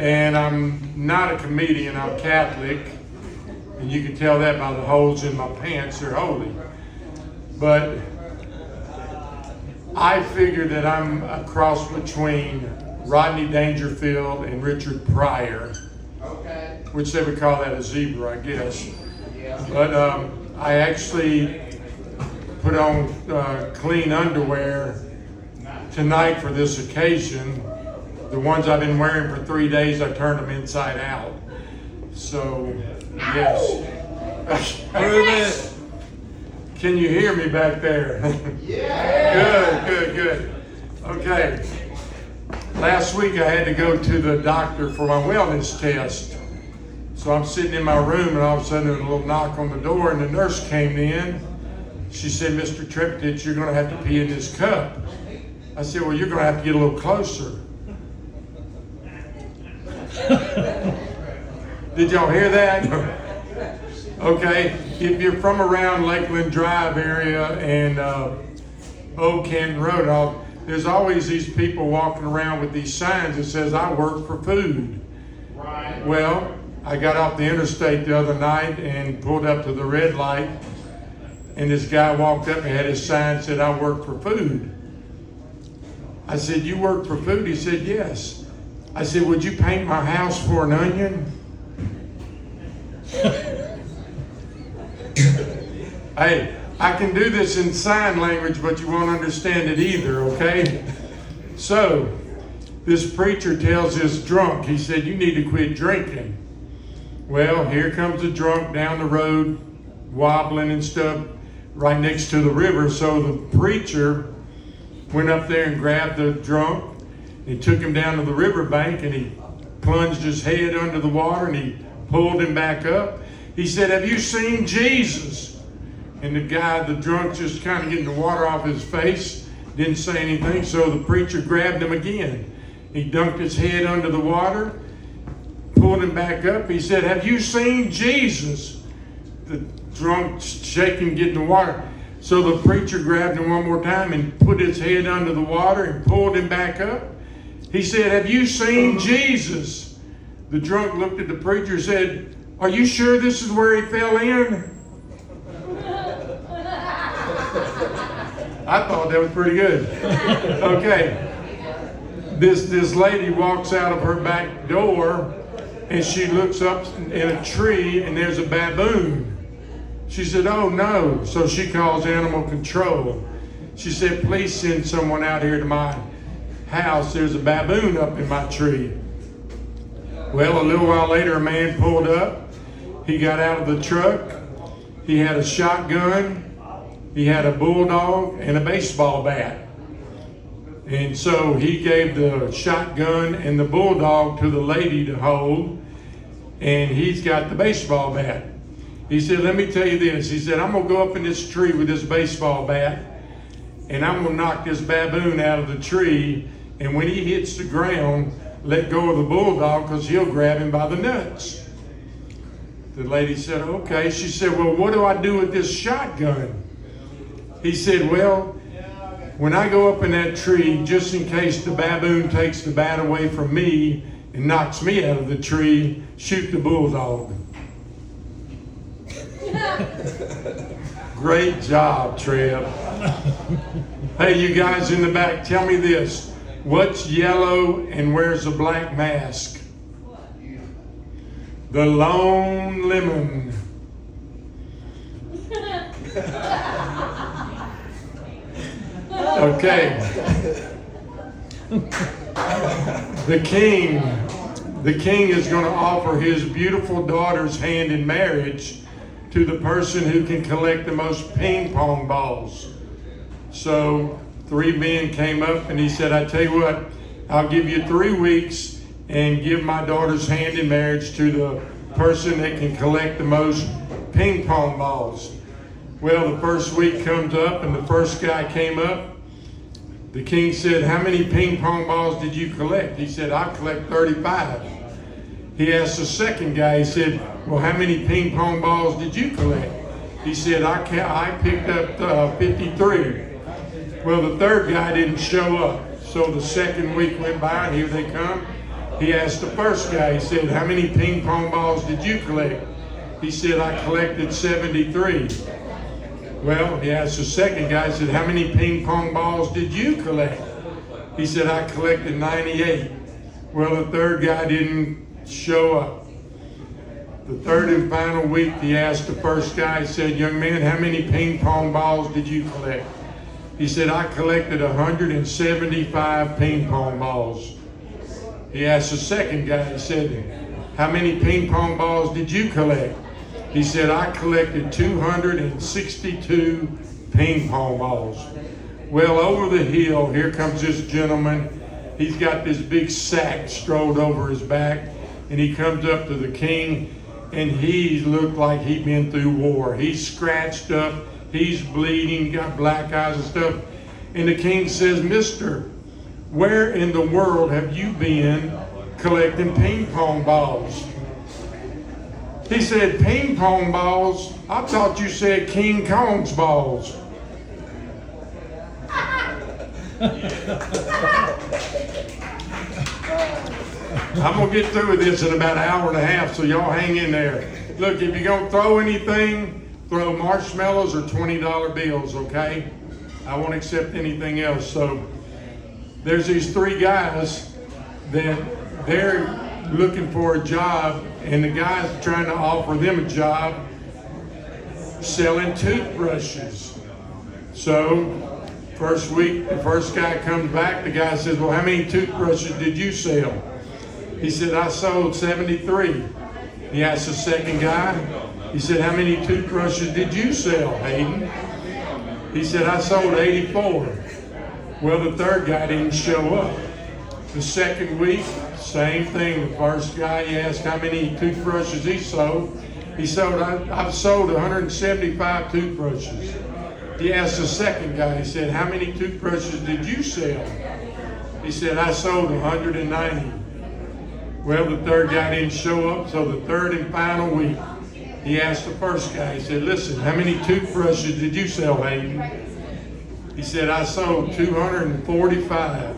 And I'm not a comedian, I'm Catholic. And you can tell that by the holes in my pants, they're holy. But I figure that I'm a cross between Rodney Dangerfield and Richard Pryor, which they would call that a zebra, I guess. But I actually put on clean underwear tonight for this occasion. The ones I've been wearing for 3 days, I turned them inside out. So, yes. Prove it. Can you hear me back there? Yeah. Good. Okay. Last week I had to go to the doctor for my wellness test. So I'm sitting in my room and all of a sudden there was a little knock on the door and the nurse came in. She said, "Mr. Triptych, you're going to have to pee in this cup." I said, "Well, you're going to have to get a little closer." Did y'all hear that? Okay, if you're from around Lakeland Drive area and Old Canton Road, there's always these people walking around with these signs that says, "I work for food." Right. Well, I got off the interstate the other night and pulled up to the red light, and this guy walked up and had his sign that said, "I work for food." I said, "You work for food?" He said, "Yes." I said, "Would you paint my house for an onion?" Hey, I can do this in sign language, but you won't understand it either, okay? So, this preacher tells this drunk, he said, "You need to quit drinking." Well, here comes the drunk down the road, wobbling and stuff, right next to the river. So the preacher went up there and grabbed the drunk. He took him down to the riverbank and he plunged his head under the water and he pulled him back up. He said, "Have you seen Jesus?" And the drunk, just kind of getting the water off his face, didn't say anything. So the preacher grabbed him again. He dunked his head under the water, pulled him back up. He said, "Have you seen Jesus?" The drunk shaking, getting the water. So the preacher grabbed him one more time and put his head under the water and pulled him back up. He said, "Have you seen Jesus?" The drunk looked at the preacher and said, "Are you sure this is where he fell in?" I thought that was pretty good. Okay. This lady walks out of her back door and she looks up in a tree and there's a baboon. She said, "Oh no." So she calls animal control. She said, "Please send someone out here to my house. There's a baboon up in my tree." Well, a little while later, a man pulled up. He got out of the truck. He had a shotgun. He had a bulldog and a baseball bat. And so he gave the shotgun and the bulldog to the lady to hold. And he's got the baseball bat. He said, "Let me tell you this." He said, "I'm going to go up in this tree with this baseball bat. And I'm going to knock this baboon out of the tree. And when he hits the ground, let go of the bulldog because he'll grab him by the nuts." The lady said, "Okay." She said, "Well, what do I do with this shotgun?" He said, "Well, when I go up in that tree, just in case the baboon takes the bat away from me and knocks me out of the tree, shoot the bulldog." Great job, Trev. Hey, you guys in the back, tell me this. What's yellow and wears a black mask? The lone lemon. Okay. The king is going to offer his beautiful daughter's hand in marriage to the person who can collect the most ping pong balls. So 3 men came up and he said, "I tell you what, I'll give you 3 weeks and give my daughter's hand in marriage to the person that can collect the most ping pong balls." Well, the first week comes up and the first guy came up. The king said, "How many ping pong balls did you collect?" He said, "I collect 35. He asked the second guy, he said, "Well, how many ping pong balls did you collect?" He said, I picked up 53. Well, the third guy didn't show up. So the second week went by and here they come. He asked the first guy, he said, how many ping pong balls did you collect? He said, I collected 73. Well, he asked the second guy, he said, how many ping pong balls did you collect? He said, I collected 98. Well, the third guy didn't show up. The third and final week, he asked the first guy, he said, young man, how many ping pong balls did you collect? He said, I collected 175 ping pong balls. He asked the second guy, he said, how many ping pong balls did you collect? He said, I collected 262 ping pong balls. Well, over the hill, here comes this gentleman. He's got this big sack strolled over his back, and he comes up to the king, and he looked like he'd been through war. He's scratched up, he's bleeding, got black eyes and stuff. And the king says, mister, where in the world have you been collecting ping pong balls? He said, ping pong balls? I thought you said King Kong's balls. I'm going to get through with this in about an hour and a half, so y'all hang in there. Look, if you're going to throw anything, throw marshmallows or $20 bills, okay? I won't accept anything else. So there's these three guys that they're looking for a job, and the guy's trying to offer them a job selling toothbrushes. So first week, the first guy comes back, the guy says, well, how many toothbrushes did you sell? He said, I sold 73. He asked the second guy, he said, how many toothbrushes did you sell, Hayden? He said, I sold 84. Well, the third guy didn't show up. The second week, same thing. The first guy, he asked how many toothbrushes he sold. He sold, I've sold 175 toothbrushes. He asked the second guy, he said, how many toothbrushes did you sell? He said, I sold 190. Well, the third guy didn't show up, so the third and final week, he asked the first guy, he said, listen, how many toothbrushes did you sell, Hayden? He said, I sold 245.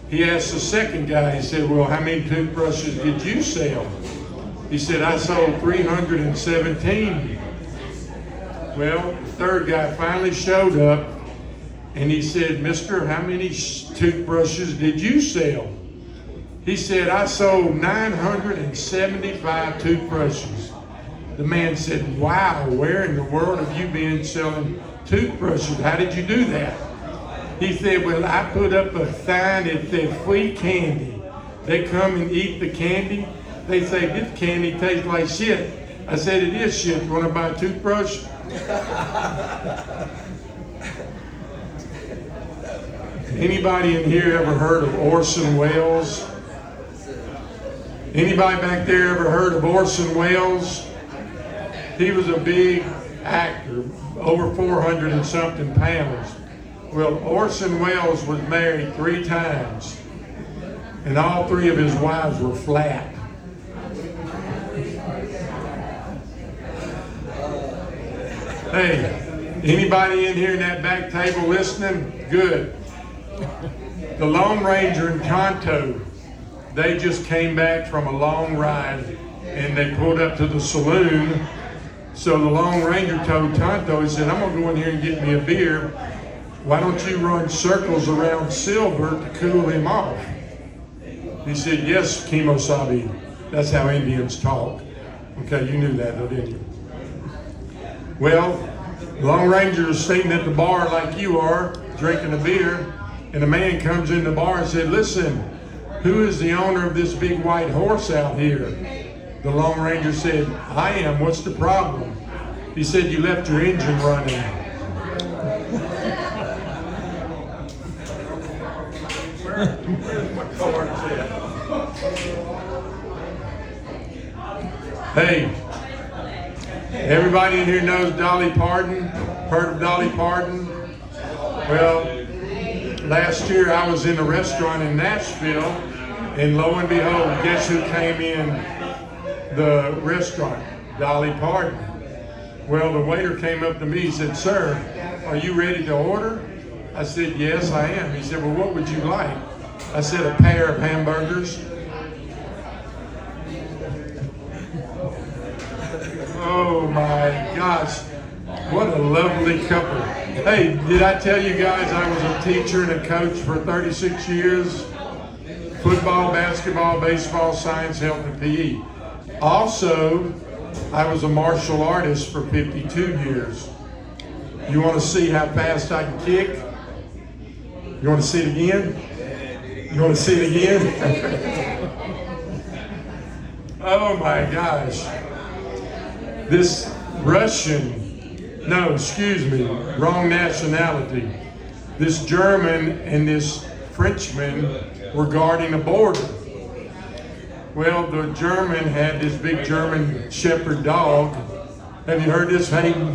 He asked the second guy, he said, well, how many toothbrushes did you sell? He said, I sold 317. Well, the third guy finally showed up, and he said, mister, how many toothbrushes did you sell? He said, I sold 975 toothbrushes. The man said, wow, where in the world have you been selling toothbrushes? How did you do that? He said, well, I put up a sign that said free candy. They come and eat the candy. They say, this candy tastes like shit. I said, it is shit. You want to buy a toothbrush? Anybody in here ever heard of Orson Welles? Anybody back there ever heard of Orson Welles? He was a big actor, over 400 and something pounds. Well, Orson Welles was married 3 times, and all 3 of his wives were flat. Hey, anybody in here in that back table listening? Good. The Lone Ranger and Tonto, they just came back from a long ride, and they pulled up to the saloon. So the Lone Ranger told Tonto, he said, I'm going to go in here and get me a beer. Why don't you run circles around Silver to cool him off? He said, yes, Kimosabe. That's how Indians talk. Okay, you knew that, though, didn't you? Well, the Lone Ranger is sitting at the bar like you are, drinking a beer, and a man comes in the bar and said, listen, who is the owner of this big white horse out here? The Lone Ranger said, I am. What's the problem? He said, you left your engine running. Hey, everybody in here knows Dolly Parton? Heard of Dolly Parton? Well, last year I was in a restaurant in Nashville, and lo and behold, guess who came in the restaurant? Dolly Parton. Well, the waiter came up to me, he said, sir, are you ready to order? I said, yes, I am. He said, well, what would you like? I said, a pair of hamburgers. gosh, what a lovely couple. Hey, did I tell you guys I was a teacher and a coach for 36 years? Football, basketball, baseball, science, health, and PE. Also, I was a martial artist for 52 years. You want to see how fast I can kick? You want to see it again? You want to see it again? Oh my gosh. This Russian, no, excuse me, wrong nationality. This German and this Frenchman were guarding a border. Well, the German had this big German shepherd dog. Have you heard this, Hayden?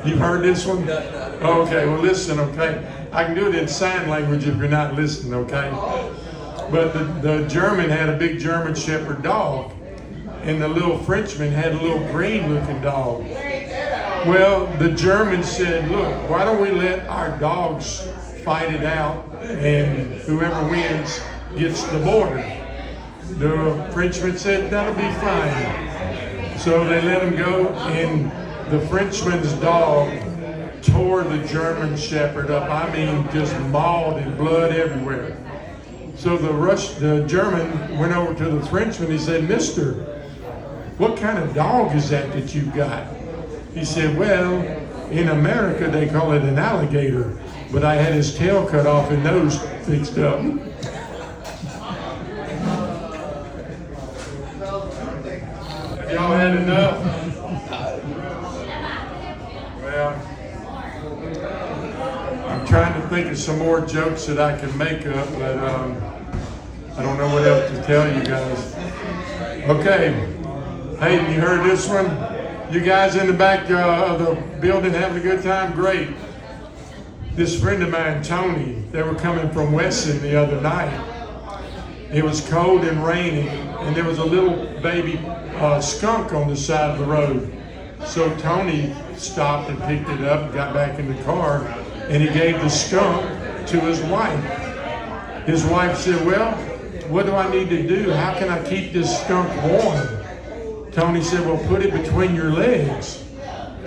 You've heard this one? Okay, well listen, okay. I can do it in sign language if you're not listening, okay? But the German had a big German shepherd dog, and the little Frenchman had a little green looking dog. Well, the German said, look, why don't we let our dogs fight it out, and whoever wins gets the border. The Frenchman said, that'll be fine. So they let him go, and the Frenchman's dog tore the German shepherd up. I mean, just mauled and blood everywhere. So the German went over to the Frenchman. He said, Mister, what kind of dog is that you've got? He said, well, in America they call it an alligator, but I had his tail cut off and nose fixed up. Have y'all had enough? Well, I'm trying to think of some more jokes that I can make up, but I don't know what else to tell you guys. Okay, Hayden, you heard this one? You guys in the back of the building having a good time? Great. This friend of mine, Tony, they were coming from Wesson the other night. It was cold and raining, and there was a little baby skunk on the side of the road. So Tony stopped and picked it up, got back in the car, and he gave the skunk to his wife. His wife said, well, what do I need to do? How can I keep this skunk warm? Tony said, well, put it between your legs.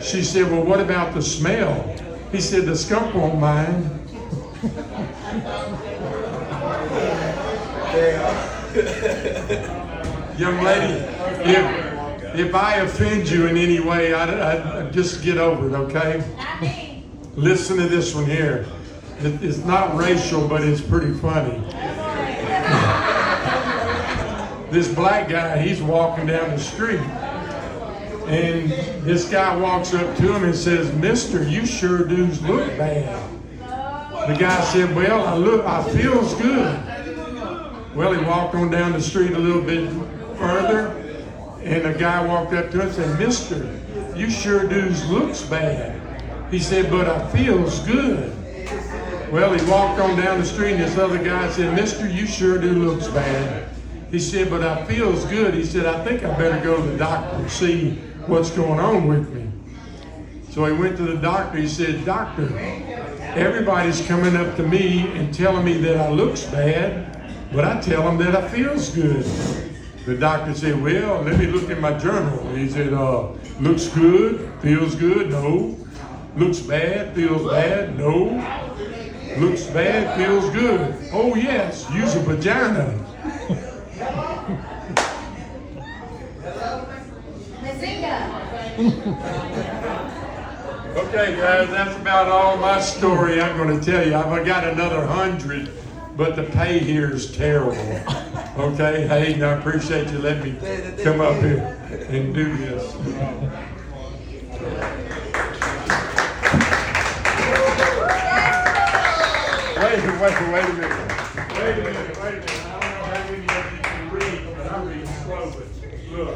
She said, well, what about the smell? He said, the skunk won't mind. Young lady, if I offend you in any way, I just get over it, okay? Listen to this one here. It's not racial, but it's pretty funny. This black guy, he's walking down the street, and this guy walks up to him and says, Mister, you sure do look bad. The guy said, well, I feels good. Well, he walked on down the street a little bit further, and the guy walked up to him and said, Mister, you sure do looks bad. He said, but I feels good. Well, he walked on down the street, and this other guy said, Mister, you sure do looks bad. He said, but I feels good. He said, I think I better go to the doctor and see what's going on with me. So he went to the doctor. He said, Doctor, everybody's coming up to me and telling me that I looks bad, but I tell them that I feels good. The doctor said, well, let me look in my journal. He said, looks good, feels good, no. Looks bad, feels bad, no. Looks bad, feels good. Oh yes, use a vagina. Okay guys, that's about all my story I'm going to tell you. I've got another 100, but the pay here is terrible. Okay, Hayden, I appreciate you letting me come up here and do this. Wait a minute. Wait a minute. I don't know how many of you can read, but I'm reading slowly. Look.